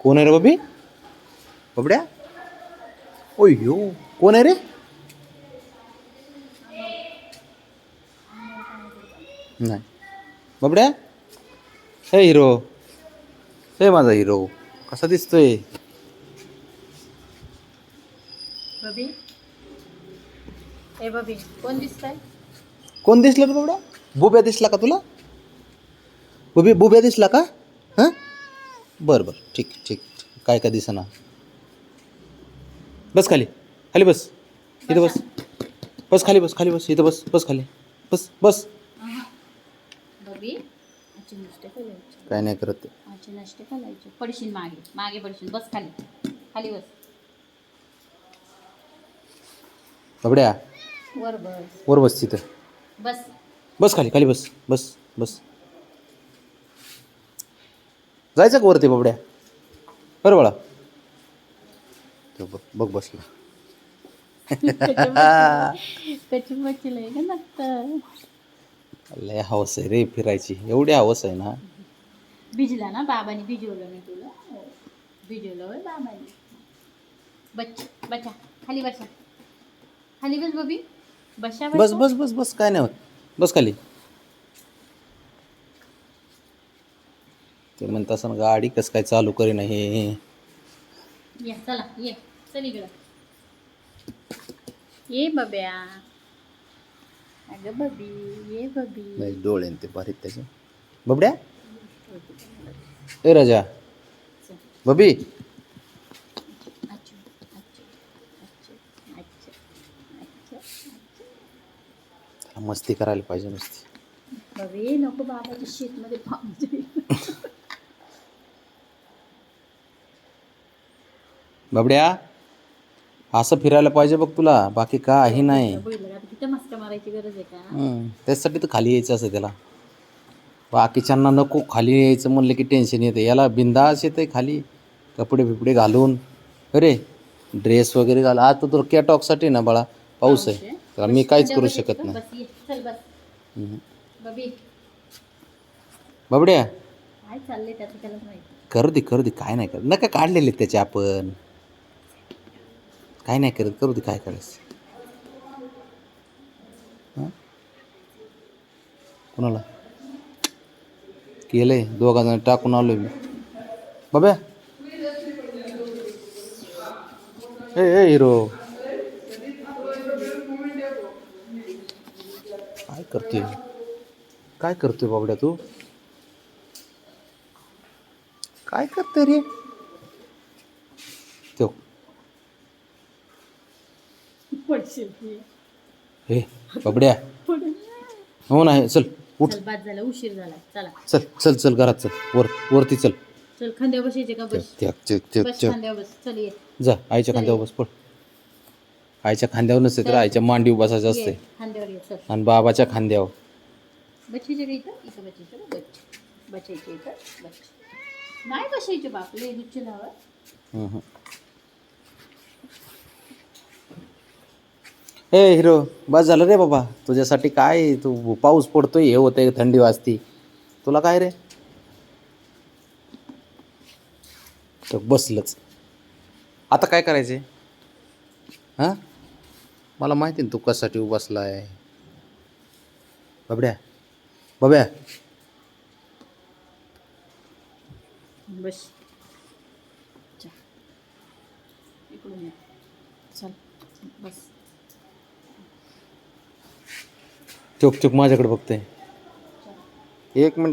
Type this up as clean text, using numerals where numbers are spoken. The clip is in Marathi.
कोण आहे रे बबी? बबड्या ओयो कोण आहे रे? नाही बबड्या. हे हिरो, हे माझा हिरो कसा दिसतोय? बबी, ए बबी, कोण दिसतंय? कोण दिसलं रे बबड्या? बुब्या दिसला का तुला? बुब्या दिसला का? हां बरं बरं ठीक ठीक. काय का दिसना. बस खाली, खाली बस, इथं बस. बस खाली बस, खाली बस, इथं बस, बस खाली बस बस. बबी, आजचे नष्टे खालायचे. काय नाही करत ते. आजचे नष्टे खालायचे. पडशील मागे, मागे पडशील. बस खाली, खाली बस. बबड्या वर बस. वर बस तिथं. बस. बस खाली, खाली बस, बस बस. जायचं का वरती बबड्या? बरं बाळा. तो बघ बघ बसला. कची बच्ची लय का नसतं. लय हवस आहे रे फिरायची, एवढी हवस आहे ना. भिजला ना बाबाने, भिजवलं ना तुला. भिजवलं होय बाबाने. बच्चा खाली बसा, खाली बस बबी. बसा बस बस बस बस काय नाही होत. बस खाली. ते म्हणत असं गाडी कसं काय चालू करी नाही. ये चला, ये चल इकडं. ये बब्या. अगं बबी, ये बबी. डोळे ते बारीक त्याचे. बबड्या ए राजा बबी. अच्छा, अच्छा, अच्छा, अच्छा, अच्छा, अच्छा. मस्ती करायला पाहिजे नुसती. बबी नको, बाबाच्या शेतमध्ये पाहून. बबड्या असं फिरायला पाहिजे बघ तुला, बाकी काही नाही. तिथं मस्का मारायची गरज आहे का? त्याच्यासाठी तर खाली यायचं असं त्याला. बाकीच्यांना नको खाली यायचं म्हणलं की टेन्शन येतं. याला बिंदास येतं खाली कपडे बिपडे घालून. अरे ड्रेस वगैरे घाल. आज तर तुला कॅटॉकसाठी ना बाळा पाऊस आहे, तर मी काहीच करू शकत नाही. बस ये, चल बस. बबी बबड्या काय चाललंय त्याचं त्यालाच माहिती. करू दे काय नाही करत. नका काढलेले त्याचे आपण, काय नाही करत. करू दे काय करायचं. कोणाला केलंय? दोघांना टाकून आलोय मी. बब्या ए हिरो काय करतोय बाबड्या तू? काय करतोय रे तो? हे बाबड्या हो नाही. चल उठ. चल बाद झाला, उशीर झाला. चला चल चल चल घरात चल. वरती चल. चल खांद्यावर बसायचे का? बस बस खांद्यावर बस. चल ये जा आईच्या खांद्यावर बस. पड. आईच्या खांद्यावर नसते तर आईच्या मांडीवर बसायचं असते. खांद्यावर ये. चल आणि बाबाच्या खांद्यावर बसायचे का? इथं बसायचं का? बसायचे इथं. बस नाही बसायचे बापले गुच्छ लावा. ए हिरो बस झालं रे बाबा तुझ्यासाठी. काय तू पाऊस पडतोय, हे होतंय, थंडी वाजती, तुला काय रे? तर बसलंच. आता काय करायचे? हां मला माहिती ना तू कशासाठी बसला आहे. बबड्या बस इकडून ये. चल बस. चुक माझ्याकडे बघते. 1 मिनिट